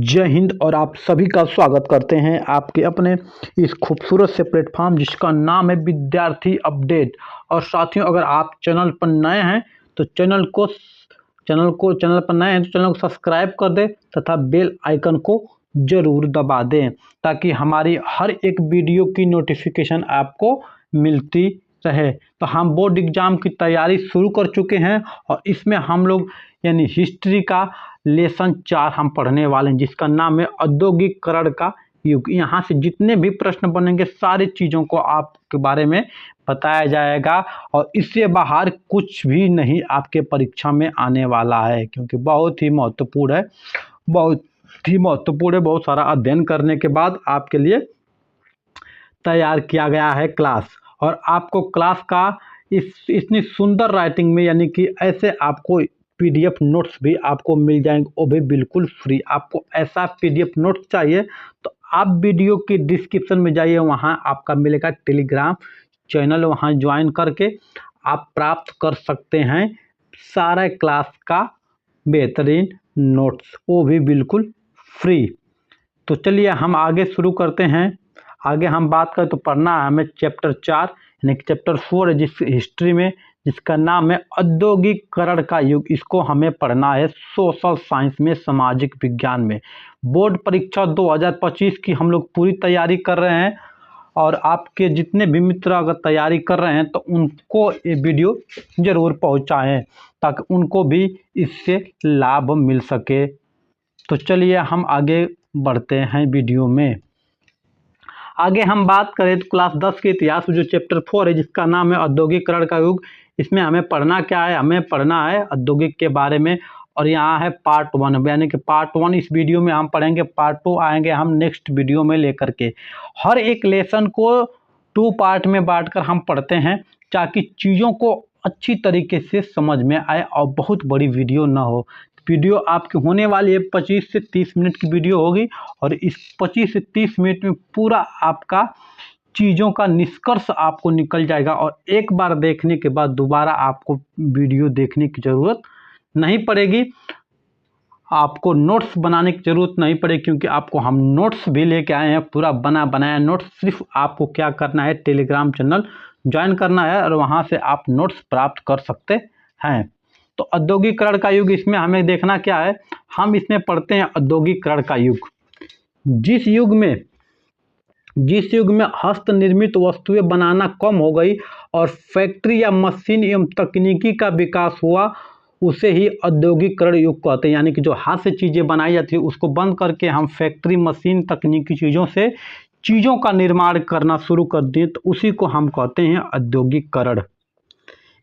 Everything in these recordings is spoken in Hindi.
जय हिंद और आप सभी का स्वागत करते हैं आपके अपने इस खूबसूरत से प्लेटफॉर्म जिसका नाम है विद्यार्थी अपडेट। और साथियों, अगर आप चैनल पर नए हैं तो चैनल पर नए हैं तो चैनल को सब्सक्राइब कर दें तथा बेल आइकन को ज़रूर दबा दें ताकि हमारी हर एक वीडियो की नोटिफिकेशन आपको मिलती रहे। तो हम बोर्ड एग्ज़ाम की तैयारी शुरू कर चुके हैं और इसमें हम लोग यानी हिस्ट्री का लेसन 4 हम पढ़ने वाले हैं जिसका नाम है औद्योगिकरण का युग। यहाँ से जितने भी प्रश्न बनेंगे सारी चीज़ों को आपके बारे में बताया जाएगा और इससे बाहर कुछ भी नहीं आपके परीक्षा में आने वाला है, क्योंकि बहुत ही महत्वपूर्ण है, बहुत सारा अध्ययन करने के बाद आपके लिए तैयार किया गया है क्लास। और आपको क्लास का इतनी सुंदर राइटिंग में यानी कि ऐसे आपको पीडीएफ नोट्स भी आपको मिल जाएंगे, वो भी बिल्कुल फ्री। आपको ऐसा पीडीएफ नोट्स चाहिए तो आप वीडियो की डिस्क्रिप्शन में जाइए, वहाँ आपका मिलेगा टेलीग्राम चैनल, वहाँ ज्वाइन करके आप प्राप्त कर सकते हैं सारा क्लास का बेहतरीन नोट्स, वो भी बिल्कुल फ्री। तो चलिए हम आगे शुरू करते हैं। आगे हम बात करें तो पढ़ना है हमें चैप्टर 4 यानी कि चैप्टर 4 है जिस हिस्ट्री में, जिसका नाम है औद्योगिकरण का युग। इसको हमें पढ़ना है सोशल साइंस में, सामाजिक विज्ञान में। बोर्ड परीक्षा 2025 की हम लोग पूरी तैयारी कर रहे हैं और आपके जितने भी मित्र अगर तैयारी कर रहे हैं तो उनको ये वीडियो ज़रूर पहुंचाएं ताकि उनको भी इससे लाभ मिल सके। तो चलिए हम आगे बढ़ते हैं वीडियो में। आगे हम बात करें तो क्लास 10 के इतिहास में जो चैप्टर 4 है जिसका नाम है औद्योगिकरण का युग, इसमें हमें पढ़ना क्या है? हमें पढ़ना है औद्योगिक के बारे में। और यहाँ है पार्ट 1 यानी कि पार्ट 1 इस वीडियो में हम पढ़ेंगे, पार्ट 2 आएंगे हम नेक्स्ट वीडियो में लेकर के। हर एक लेसन को 2 पार्ट में बांटकर हम पढ़ते हैं ताकि चीज़ों को अच्छी तरीके से समझ में आए और बहुत बड़ी वीडियो ना हो। वीडियो आपकी होने वाली है 25 से 30 मिनट की वीडियो होगी और इस 25 से 30 मिनट में पूरा आपका चीज़ों का निष्कर्ष आपको निकल जाएगा और एक बार देखने के बाद दोबारा आपको वीडियो देखने की ज़रूरत नहीं पड़ेगी। आपको नोट्स बनाने की ज़रूरत नहीं पड़ेगी क्योंकि आपको हम नोट्स भी लेके आए हैं, पूरा बनाया नोट्स। सिर्फ आपको क्या करना है, टेलीग्राम चैनल ज्वाइन करना है और वहाँ से आप नोट्स प्राप्त कर सकते हैं। तो औद्योगिकरण का युग, इसमें हमें देखना क्या है, हम इसमें पढ़ते हैं औद्योगिकरण का युग। जिस युग में हस्त निर्मित वस्तुएं बनाना कम हो गई और फैक्ट्री या मशीन एवं तकनीकी का विकास हुआ उसे ही औद्योगिकरण युग कहते हैं। यानी कि जो हाथ से चीज़ें बनाई जाती है उसको बंद करके हम फैक्ट्री, मशीन, तकनीकी चीज़ों से चीज़ों का निर्माण करना शुरू कर दिए तो उसी को हम कहते हैं औद्योगिकरण।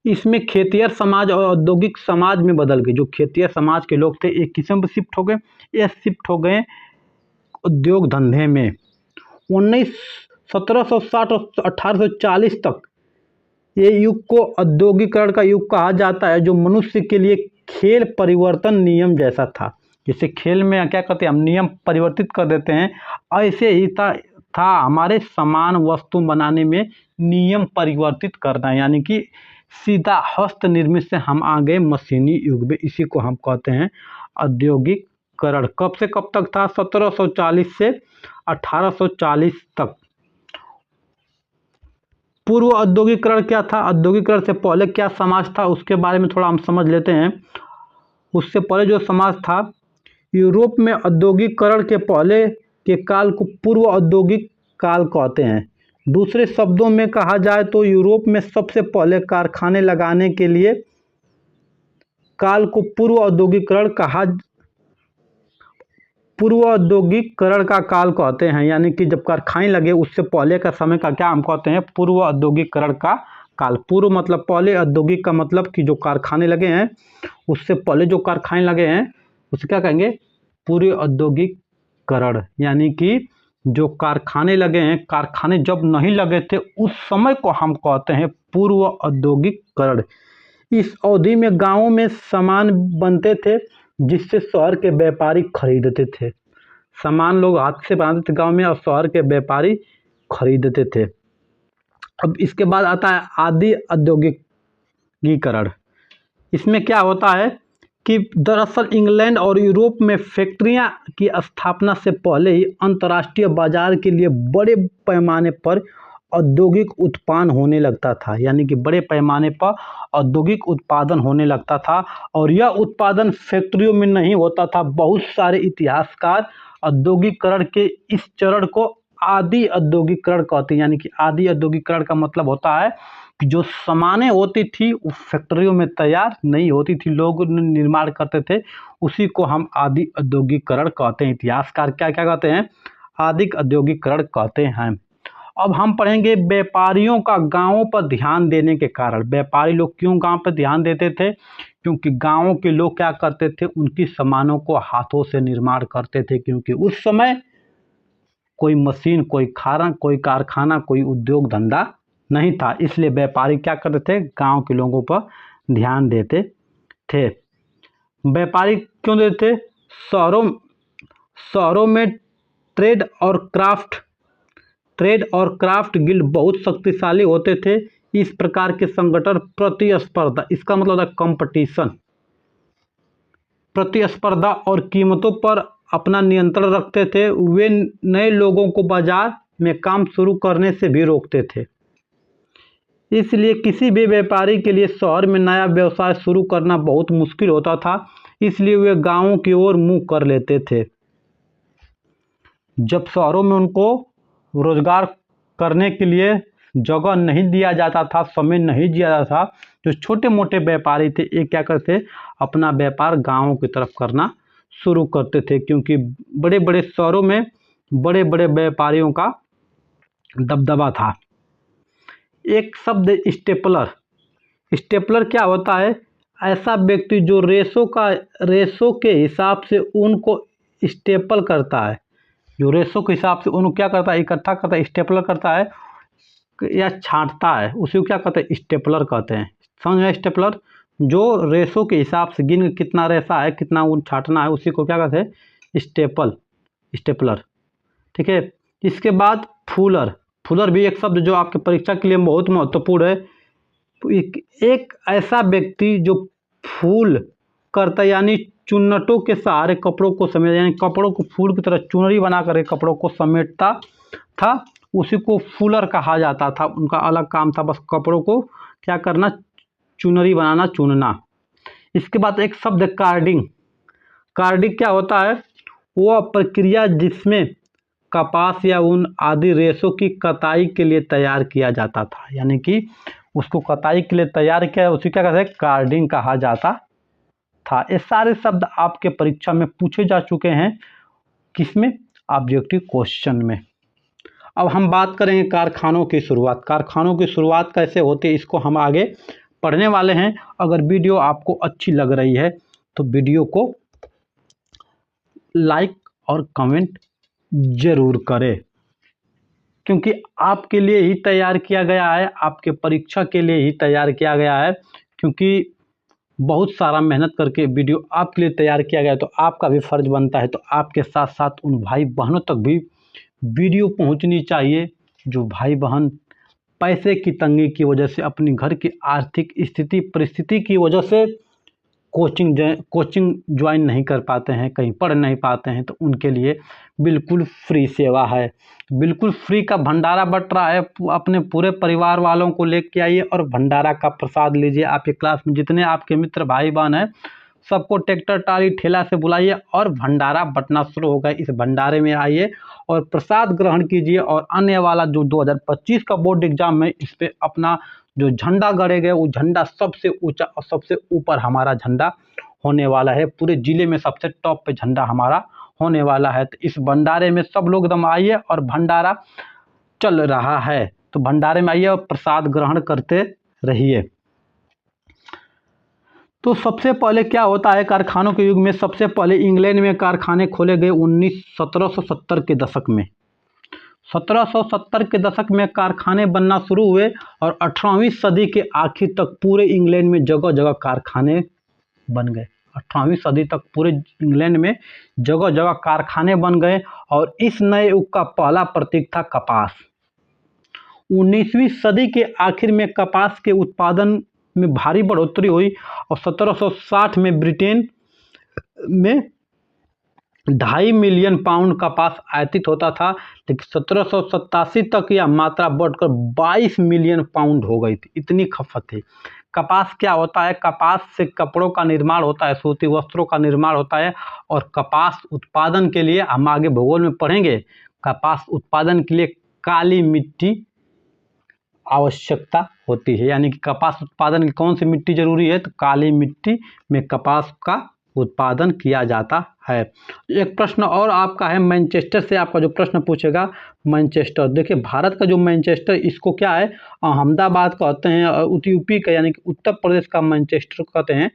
इसमें खेतिहर समाज और औद्योगिक समाज में बदल गए। जो खेतिहर समाज के लोग थे एक किस्म पर शिफ्ट हो गए, ये शिफ्ट हो गए उद्योग धंधे में। 1760 और 1840 तक ये युग को औद्योगिकरण का युग कहा जाता है, जो मनुष्य के लिए खेल परिवर्तन नियम जैसा था। जैसे खेल में क्या करते हैं हम, नियम परिवर्तित कर देते हैं, ऐसे ही था हमारे समान वस्तु बनाने में नियम परिवर्तित करना। यानी कि सीधा हस्त निर्मित से हम आ गए मशीनी युग में। इसी को हम कहते हैं औद्योगिकरण। कब से कब तक था? 1740 से 1840 तक। पूर्व औद्योगिकरण क्या था? औद्योगिकरण से पहले क्या समाज था उसके बारे में थोड़ा हम समझ लेते हैं। उससे पहले जो समाज था, यूरोप में औद्योगिकरण के पहले के काल को पूर्व औद्योगिक काल कहते हैं। दूसरे शब्दों में कहा जाए तो यूरोप में सबसे पहले कारखाने लगाने के लिए काल को पूर्व औद्योगिकरण का काल कहते हैं। यानी कि जब कारखाने लगे उससे पहले का समय का क्या हम कहते हैं? पूर्व औद्योगिकरण का काल। पूर्व मतलब पहले, औद्योगिक का मतलब कि जो कारखाने लगे हैं उससे पहले जो कारखाने लगे हैं उसे क्या कहेंगे? पूर्व औद्योगिकरण। यानी कि जो कारखाने लगे हैं, कारखाने जब नहीं लगे थे उस समय को हम कहते हैं पूर्व औद्योगिकरण। इस अवधि में गाँवों में सामान बनते थे जिससे शहर के व्यापारी खरीदते थे। सामान लोग हाथ से बनाते थे गांव में और शहर के व्यापारी खरीदते थे। अब इसके बाद आता है आदि औद्योगिकीकरण। इसमें क्या होता है कि दरअसल इंग्लैंड और यूरोप में फैक्ट्रियां की स्थापना से पहले ही अंतर्राष्ट्रीय बाजार के लिए बड़े पैमाने पर औद्योगिक उत्पादन होने लगता था, यानी कि बड़े पैमाने पर औद्योगिक उत्पादन होने लगता था। और यह उत्पादन फैक्ट्रियों में नहीं होता था। बहुत सारे इतिहासकार औद्योगिकरण के इस चरण को आदि औद्योगिकरण कहते हैं, यानी कि आदि औद्योगिकरण का मतलब होता है कि जो सामानें होती थी वो फैक्ट्रियों में तैयार नहीं होती थी, लोग निर्माण करते थे, उसी को हम आदि औद्योगिकरण कहते हैं। इतिहासकार क्या क्या कहते हैं? आदि औद्योगिकरण कहते हैं। अब हम पढ़ेंगे व्यापारियों का गांवों पर ध्यान देने के कारण। व्यापारी लोग क्यों गांव पर ध्यान देते थे? क्योंकि गांवों के लोग क्या करते थे? उनकी सामानों को हाथों से निर्माण करते थे, क्योंकि उस समय कोई मशीन, कोई कारखाना, कोई उद्योग धंधा नहीं था। इसलिए व्यापारी क्या करते थे? गांव के लोगों पर ध्यान देते थे। व्यापारी क्यों देते थे? शहरों में ट्रेड और क्राफ्ट गिल्ड बहुत शक्तिशाली होते थे। इस प्रकार के संगठन प्रतिस्पर्धा, इसका मतलब है कंपटीशन, प्रतिस्पर्धा और कीमतों पर अपना नियंत्रण रखते थे। वे नए लोगों को बाजार में काम शुरू करने से भी रोकते थे। इसलिए किसी भी व्यापारी के लिए शहर में नया व्यवसाय शुरू करना बहुत मुश्किल होता था, इसलिए वे गांवों की ओर मुंह कर लेते थे। जब शहरों में उनको रोजगार करने के लिए जगह नहीं दिया जाता था, समय नहीं दिया जाता था, जो छोटे मोटे व्यापारी थे ये क्या करते? अपना व्यापार गांवों की तरफ करना शुरू करते थे, क्योंकि बड़े बड़े शहरों में बड़े बड़े व्यापारियों का दबदबा था। एक शब्द स्टेपलर क्या होता है? ऐसा व्यक्ति जो रेशो के हिसाब से उनको स्टेपल करता है, जो रेशो के हिसाब से उनको क्या करता है? इकट्ठा करता है, स्टेपलर करता है या छांटता है, उसी को क्या कहते हैं? स्टेपलर कहते हैं। समझ में? स्टेपलर जो रेशो के हिसाब से गिन कितना रेशा है, कितना ऊन छांटना है, उसी को क्या कहते हैं? स्टेपलर। ठीक है। इसके बाद फूलर भी एक शब्द जो आपके परीक्षा के लिए बहुत महत्वपूर्ण है। एक ऐसा व्यक्ति जो फूल करता, यानी चुन्नटों के सहारे कपड़ों को समेट, यानी कपड़ों को फूल की तरह चुनरी बना कर कपड़ों को समेटता था, उसी को फूलर कहा जाता था। उनका अलग काम था बस कपड़ों को क्या करना? चुनरी बनाना, चुनना। इसके बाद एक शब्द कार्डिंग क्या होता है? वह प्रक्रिया जिसमें कपास या ऊन आदि रेशों की कताई के लिए तैयार किया जाता था, यानी कि उसको कताई के लिए तैयार किया, उसी क्या कहते हैं? कार्डिंग कहा जाता था। ये सारे शब्द आपके परीक्षा में पूछे जा चुके हैं। किसमें? ऑब्जेक्टिव क्वेश्चन में। अब हम बात करेंगे कारखानों की शुरुआत। कारखानों की शुरुआत कैसे होती है, इसको हम आगे पढ़ने वाले हैं। अगर वीडियो आपको अच्छी लग रही है तो वीडियो को लाइक और कमेंट जरूर करें, क्योंकि आपके लिए ही तैयार किया गया है, आपके परीक्षा के लिए ही तैयार किया गया है। क्योंकि बहुत सारा मेहनत करके वीडियो आपके लिए तैयार किया गया है, तो आपका भी फर्ज बनता है, तो आपके साथ साथ उन भाई बहनों तक भी वीडियो पहुंचनी चाहिए जो भाई बहन पैसे की तंगी की वजह से, अपनी घर की आर्थिक परिस्थिति की वजह से कोचिंग ज्वाइन नहीं कर पाते हैं, कहीं पढ़ नहीं पाते हैं, तो उनके लिए बिल्कुल फ्री सेवा है। बिल्कुल फ्री का भंडारा बट रहा है। अपने पूरे परिवार वालों को लेके आइए और भंडारा का प्रसाद लीजिए। आपके क्लास में जितने आपके मित्र भाई बहन हैं, सबको ट्रैक्टर टाली ठेला से बुलाइए और भंडारा बंटना शुरू होगा। इस भंडारे में आइए और प्रसाद ग्रहण कीजिए, और आने वाला जो 2025 का बोर्ड एग्जाम है, इस पे अपना जो झंडा गड़ेगा, वो झंडा सबसे ऊंचा और सबसे ऊपर हमारा झंडा होने वाला है। पूरे जिले में सबसे टॉप पे झंडा हमारा होने वाला है। तो इस भंडारे में सब लोग एकदम आइए, और भंडारा चल रहा है तो भंडारे में आइए और प्रसाद ग्रहण करते रहिए। तो सबसे पहले क्या होता है कारखानों के युग में? सबसे पहले इंग्लैंड में कारखाने खोले गए 1770 के दशक में। 1770 के दशक में कारखाने बनना शुरू हुए, और 18वीं सदी के आखिर तक पूरे इंग्लैंड में जगह जगह कारखाने बन गए। 18वीं सदी तक पूरे इंग्लैंड में जगह जगह कारखाने बन गए, और इस नए युग का पहला प्रतीक था कपास। 19वीं सदी के आखिर में कपास के उत्पादन में भारी बढ़ोतरी हुई और 1760 में ब्रिटेन में 2.5 मिलियन पाउंड कपास आयातित होता था, लेकिन 1787 तक यह मात्रा बढ़कर 22 मिलियन पाउंड हो गई थी। इतनी खपत थी। कपास क्या होता है? कपास से कपड़ों का निर्माण होता है, सूती वस्त्रों का निर्माण होता है। और कपास उत्पादन के लिए हम आगे भूगोल में पढ़ेंगे, कपास उत्पादन के लिए काली मिट्टी आवश्यकता होती है। यानी कि कपास उत्पादन की कौन सी मिट्टी जरूरी है? तो काली मिट्टी में कपास का उत्पादन किया जाता है। एक प्रश्न और आपका है, मैनचेस्टर से आपका जो प्रश्न पूछेगा, मैनचेस्टर। देखिए भारत का जो मैनचेस्टर, इसको क्या है? अहमदाबाद कहते हैं। और यूपी का यानी कि उत्तर प्रदेश का मैनचेस्टर कहते हैं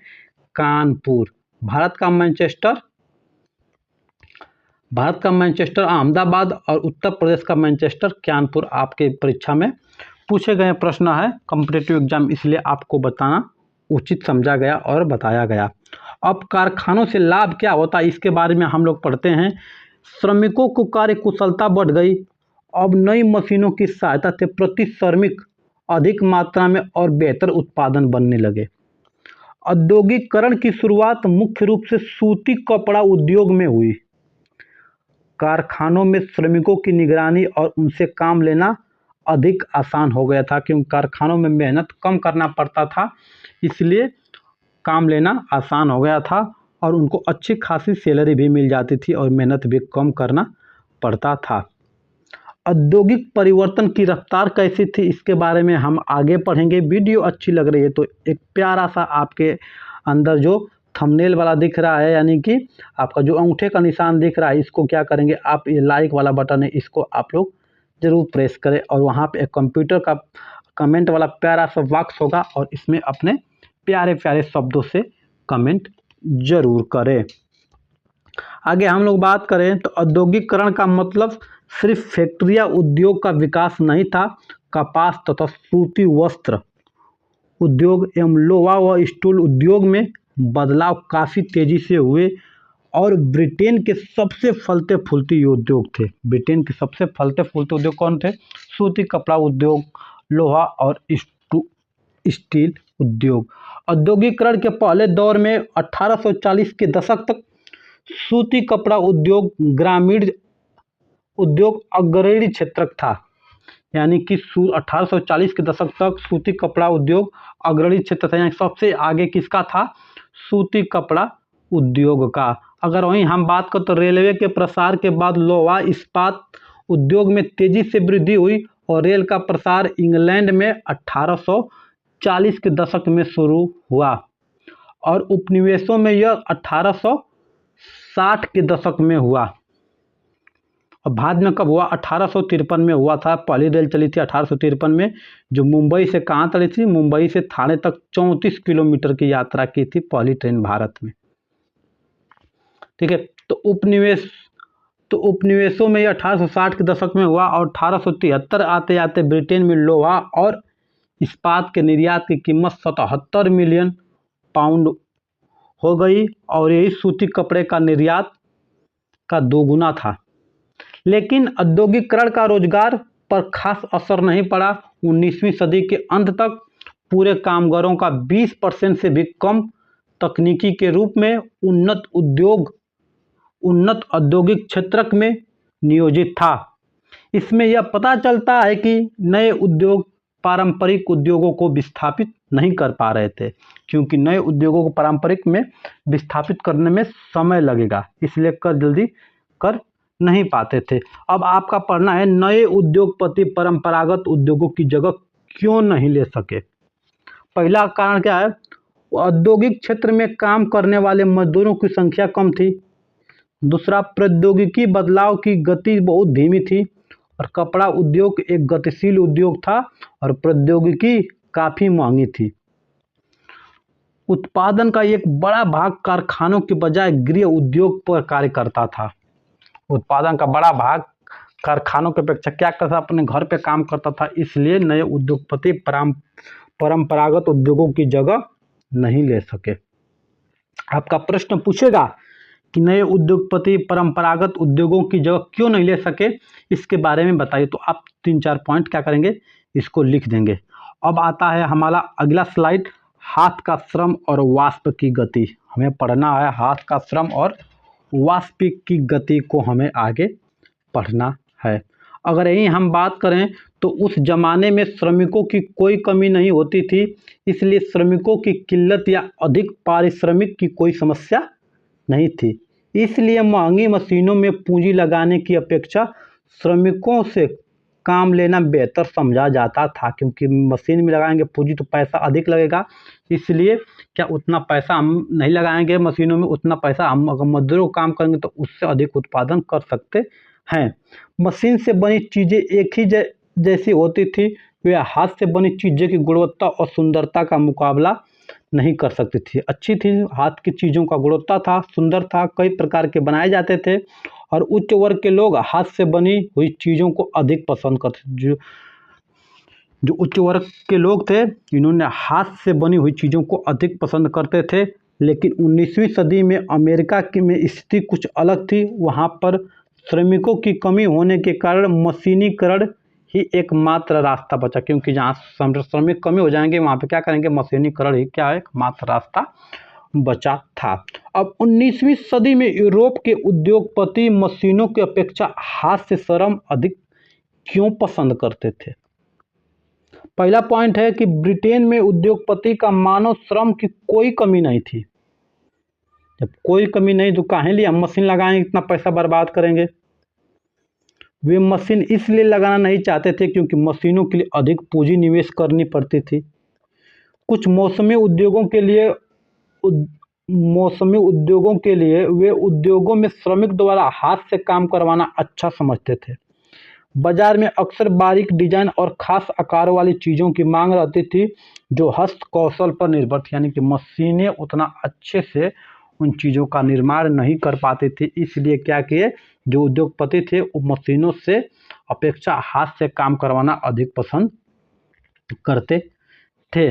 कानपुर। भारत का मैनचेस्टर अहमदाबाद और उत्तर प्रदेश का मैनचेस्टर कानपुर आपके परीक्षा में पूछे गए प्रश्न है। कॉम्पिटिटिव एग्जाम, इसलिए आपको बताना उचित समझा गया और बताया गया। अब कारखानों से लाभ क्या होता है, इसके बारे में हम लोग पढ़ते हैं। श्रमिकों को कार्य कुशलता बढ़ गई। अब नई मशीनों की सहायता से प्रति श्रमिक अधिक मात्रा में और बेहतर उत्पादन बनने लगे। औद्योगिकरण की शुरुआत मुख्य रूप से सूती कपड़ा उद्योग में हुई। कारखानों में श्रमिकों की निगरानी और उनसे काम लेना अधिक आसान हो गया था, क्योंकि कारखानों में मेहनत कम करना पड़ता था, इसलिए काम लेना आसान हो गया था और उनको अच्छी खासी सैलरी भी मिल जाती थी और मेहनत भी कम करना पड़ता था। औद्योगिक परिवर्तन की रफ्तार कैसी थी, इसके बारे में हम आगे पढ़ेंगे। वीडियो अच्छी लग रही है तो एक प्यारा सा आपके अंदर जो थंबनेल वाला दिख रहा है, यानी कि आपका जो अंगूठे का निशान दिख रहा है, इसको क्या करेंगे आप, ये लाइक वाला बटन है, इसको आप लोग जरूर प्रेस करें। और वहाँ पे एक कंप्यूटर का कमेंट वाला प्यारा सा बॉक्स होगा और इसमें अपने प्यारे प्यारे शब्दों से कमेंट जरूर करें। आगे हम लोग बात करें तो औद्योगिकरण का मतलब सिर्फ फैक्ट्री या उद्योग का विकास नहीं था। कपास तथा सूती वस्त्र उद्योग एवं लोहा व स्टील उद्योग में बदलाव काफ़ी तेजी से हुए और ब्रिटेन के सबसे फलते फूलते उद्योग थे। ब्रिटेन के सबसे फलते फूलते उद्योग कौन थे? सूती कपड़ा उद्योग, लोहा और स्टील उद्योग। औद्योगिकरण के पहले दौर में 1840 के दशक तक सूती कपड़ा उद्योग ग्रामीण उद्योग अग्रणी क्षेत्र था। यानी कि 1840 के दशक तक सूती कपड़ा उद्योग अग्रणी क्षेत्र था, यानी सबसे आगे किसका था? सूती कपड़ा उद्योग का। अगर वहीं हम बात करें तो रेलवे के प्रसार के बाद लोहा इस्पात उद्योग में तेजी से वृद्धि हुई और रेल का प्रसार इंग्लैंड में 1840 के दशक में शुरू हुआ और उपनिवेशों में यह 1860 के दशक में हुआ। और बाद में कब हुआ? 1853 में हुआ था। पहली रेल चली थी 1853 में, जो मुंबई से कहाँ चली थी? मुंबई से ठाणे तक 34 किलोमीटर की यात्रा की थी पहली ट्रेन भारत में। ठीक है, तो उपनिवेशों में यह 1860 के दशक में हुआ और 1873 आते आते ब्रिटेन में लोहा और इस्पात के निर्यात की कीमत 77 मिलियन पाउंड हो गई और यही सूती कपड़े का निर्यात का दोगुना था। लेकिन औद्योगिकरण का रोजगार पर खास असर नहीं पड़ा। 19वीं सदी के अंत तक पूरे कामगारों का 20% से भी कम तकनीकी के रूप में उन्नत औद्योगिक क्षेत्र में नियोजित था। इसमें यह पता चलता है कि नए उद्योग पारंपरिक उद्योगों को विस्थापित नहीं कर पा रहे थे, क्योंकि नए उद्योगों को पारंपरिक में विस्थापित करने में समय लगेगा, इसलिए जल्दी कर नहीं पाते थे। अब आपका पढ़ना है नए उद्योगपति परंपरागत उद्योगों की जगह क्यों नहीं ले सके। पहला कारण क्या है? औद्योगिक क्षेत्र में काम करने वाले मजदूरों की संख्या कम थी। दूसरा, प्रौद्योगिकी बदलाव की गति बहुत धीमी थी और कपड़ा उद्योग एक गतिशील उद्योग था और प्रौद्योगिकी काफ़ी महंगी थी। उत्पादन का एक बड़ा भाग कारखानों के बजाय गृह उद्योग पर कार्य करता था। उत्पादन का बड़ा भाग कारखानों के अपेक्षा क्या करता था? अपने घर पे काम करता था, इसलिए नए उद्योगपति परंपरागत उद्योगों की जगह नहीं ले सके। आपका प्रश्न पूछेगा कि नए उद्योगपति परंपरागत उद्योगों की जगह क्यों नहीं ले सके, इसके बारे में बताइए। तो आप 3-4 पॉइंट क्या करेंगे, इसको लिख देंगे। अब आता है हमारा अगला स्लाइड, हाथ का श्रम और वाष्प की गति। हमें पढ़ना है हाथ का श्रम और वाष्प की गति को हमें आगे पढ़ना है। अगर यही हम बात करें तो उस ज़माने में श्रमिकों की कोई कमी नहीं होती थी, इसलिए श्रमिकों की किल्लत या अधिक पारिश्रमिक की कोई समस्या नहीं थी। इसलिए महंगी मशीनों में पूंजी लगाने की अपेक्षा श्रमिकों से काम लेना बेहतर समझा जाता था, क्योंकि मशीन में लगाएंगे पूंजी तो पैसा अधिक लगेगा, इसलिए क्या उतना पैसा हम नहीं लगाएंगे मशीनों में, उतना पैसा हम अगर मजदूरों को काम करेंगे तो उससे अधिक उत्पादन कर सकते हैं। मशीन से बनी चीज़ें एक ही जैसी होती थी, वे हाथ से बनी चीज़ों की गुणवत्ता और सुंदरता का मुकाबला नहीं कर सकती थी। अच्छी थी हाथ की चीज़ों का गुणवत्ता था, सुंदर था, कई प्रकार के बनाए जाते थे और उच्च वर्ग के लोग हाथ से बनी हुई चीज़ों को अधिक पसंद करते। जो उच्च वर्ग के लोग थे इन्होंने हाथ से बनी हुई चीज़ों को अधिक पसंद करते थे। लेकिन 19वीं सदी में अमेरिका की में स्थिति कुछ अलग थी। वहाँ पर श्रमिकों की कमी होने के कारण मशीनीकरण ही एकमात्र रास्ता बचा, क्योंकि जहाँ श्रमिक कमी हो जाएंगे वहाँ पे क्या करेंगे, मशीनीकरण ही क्या है एकमात्र रास्ता बचा था। अब 19वीं सदी में यूरोप के उद्योगपति मशीनों की अपेक्षा हाथ से श्रम अधिक क्यों पसंद करते थे? पहला पॉइंट है कि ब्रिटेन में उद्योगपति का मानव श्रम की कोई कमी नहीं थी। जब कोई कमी नहीं तो काहे लिए हम मशीन लगाएंगे, इतना पैसा बर्बाद करेंगे। वे मशीन इसलिए लगाना नहीं चाहते थे क्योंकि मशीनों के लिए अधिक पूंजी निवेश करनी पड़ती थी। कुछ मौसमी उद्योगों के लिए वे उद्योगों में श्रमिक द्वारा हाथ से काम करवाना अच्छा समझते थे। बाजार में अक्सर बारीक डिजाइन और खास आकार वाली चीज़ों की मांग रहती थी जो हस्त कौशल पर निर्भर थी, यानी कि मशीनें उतना अच्छे से उन चीज़ों का निर्माण नहीं कर पाती थी। इसलिए क्या किए, जो उद्योगपति थे वो मशीनों से अपेक्षा हाथ से काम करवाना अधिक पसंद करते थे।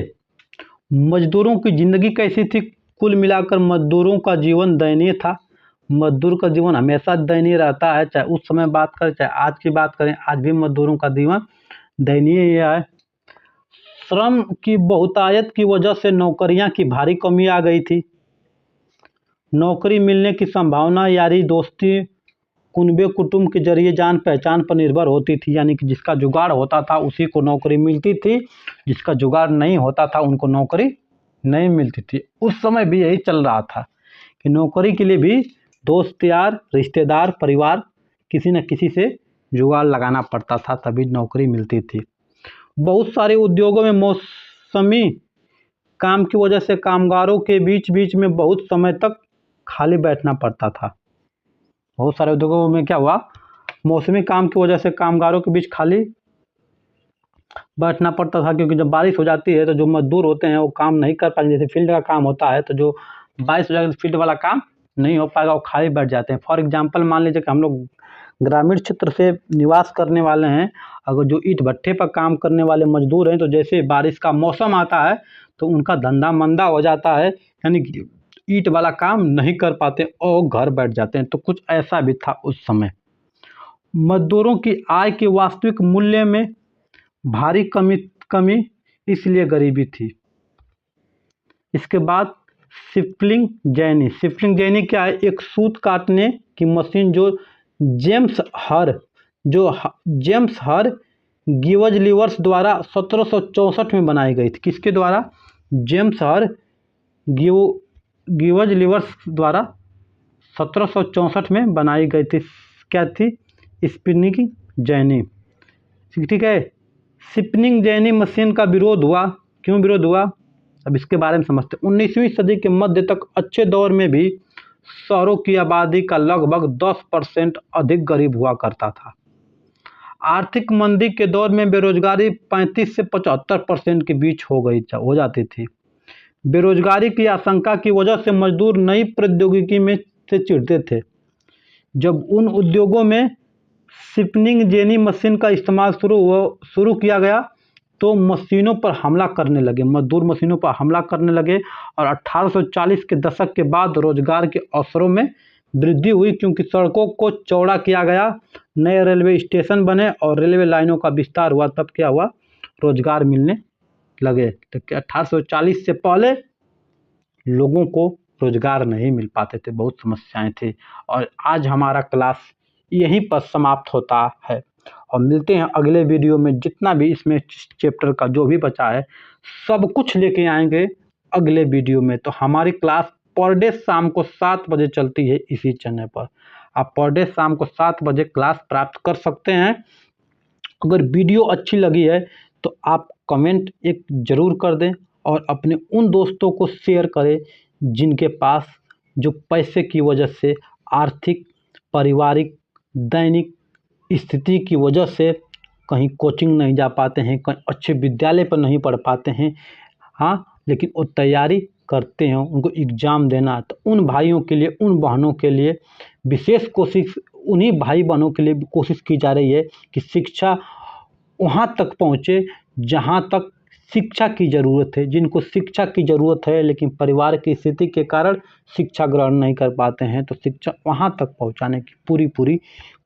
मजदूरों की ज़िंदगी कैसी थी? कुल मिलाकर मजदूरों का जीवन दयनीय था। मजदूर का जीवन हमेशा दयनीय रहता है, चाहे उस समय बात करें चाहे आज की बात करें, आज भी मजदूरों का जीवन दयनीय ही है। श्रम की बहुतायत की वजह से नौकरियां की भारी कमी आ गई थी। नौकरी मिलने की संभावना यारी दोस्ती कुनबे कुटुंब के जरिए जान पहचान पर निर्भर होती थी, यानी कि जिसका जुगाड़ होता था उसी को नौकरी मिलती थी, जिसका जुगाड़ नहीं होता था उनको नौकरी नहीं मिलती थी। उस समय भी यही चल रहा था कि नौकरी के लिए भी दोस्त यार रिश्तेदार परिवार किसी न किसी से जुगाड़ लगाना पड़ता था, तभी नौकरी मिलती थी। बहुत सारे उद्योगों में मौसमी काम की वजह से कामगारों के बीच बीच में बहुत समय तक खाली बैठना पड़ता था। बहुत सारे उद्योगों में क्या हुआ, मौसमी काम की वजह से कामगारों के बीच खाली बैठना पड़ता था, क्योंकि जब बारिश हो जाती है तो जो मजदूर होते हैं वो काम नहीं कर पाएंगे। जैसे फील्ड का काम होता है तो जो बारिश हो जाएगी तो फील्ड वाला काम नहीं हो पाएगा, वो खाली बैठ जाते हैं। फॉर एग्जांपल मान लीजिए कि हम लोग ग्रामीण क्षेत्र से निवास करने वाले हैं, अगर जो ईंट भट्ठे पर काम करने वाले मजदूर हैं तो जैसे बारिश का मौसम आता है तो उनका धंधा मंदा हो जाता है, यानी कि ईंट वाला काम नहीं कर पाते और घर बैठ जाते हैं। तो कुछ ऐसा भी था उस समय। मजदूरों की आय के वास्तविक मूल्य में भारी कमी इसलिए गरीबी थी। इसके बाद शिपलिंग जैनी क्या है, एक सूत काटने की मशीन जो जेम्स हर गिवजलिवर्स द्वारा 1764 में बनाई गई थी। किसके द्वारा? जेम्स हर गिवजलिवर्स द्वारा 1764 में बनाई गई थी। क्या थी? स्पिनिंग जैनी। ठीक है, स्पिनिंग जैनी मशीन का विरोध हुआ। क्यों विरोध हुआ, अब इसके बारे में समझते हैं। 19वीं सदी के मध्य तक अच्छे दौर में भी शहरों की आबादी का लगभग 10% अधिक गरीब हुआ करता था। आर्थिक मंदी के दौर में बेरोजगारी 35 से 75% के बीच हो जाती थी। बेरोजगारी की आशंका की वजह से मजदूर नई प्रौद्योगिकी में से चिढ़ते थे। जब उन उद्योगों में स्पिनिंग जेनी मशीन का इस्तेमाल शुरू किया गया तो मशीनों पर हमला करने लगे, मजदूर मशीनों पर हमला करने लगे और 1840 के दशक के बाद रोजगार के अवसरों में वृद्धि हुई, क्योंकि सड़कों को चौड़ा किया गया, नए रेलवे स्टेशन बने और रेलवे लाइनों का विस्तार हुआ। तब क्या हुआ, रोजगार मिलने लगे, तो 1840 से पहले लोगों को रोजगार नहीं मिल पाते थे, बहुत समस्याएं थी। और आज हमारा क्लास यहीं पर समाप्त होता है और मिलते हैं अगले वीडियो में। जितना भी इसमें चैप्टर का जो भी बचा है सब कुछ लेके आएंगे अगले वीडियो में। तो हमारी क्लास पर डे शाम को 7 बजे चलती है इसी चैनल पर। आप पर डे शाम को 7 बजे क्लास प्राप्त कर सकते हैं। अगर वीडियो अच्छी लगी है तो आप कमेंट एक ज़रूर कर दें और अपने उन दोस्तों को शेयर करें जिनके पास जो पैसे की वजह से, आर्थिक, पारिवारिक, दैनिक स्थिति की वजह से कहीं कोचिंग नहीं जा पाते हैं, कहीं अच्छे विद्यालय पर नहीं पढ़ पाते हैं, हाँ, लेकिन वो तैयारी करते हैं, उनको एग्ज़ाम देना है। तो उन भाइयों के लिए, उन बहनों के लिए विशेष कोशिश, उन्हीं भाई बहनों के लिए कोशिश की जा रही है कि शिक्षा वहाँ तक पहुँचे जहाँ तक शिक्षा की ज़रूरत है। जिनको शिक्षा की ज़रूरत है लेकिन परिवार की स्थिति के कारण शिक्षा ग्रहण नहीं कर पाते हैं, तो शिक्षा वहाँ तक पहुँचाने की पूरी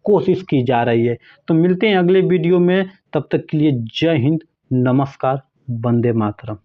कोशिश की जा रही है। तो मिलते हैं अगले वीडियो में, तब तक के लिए जय हिंद, नमस्कार, वंदे मातरम।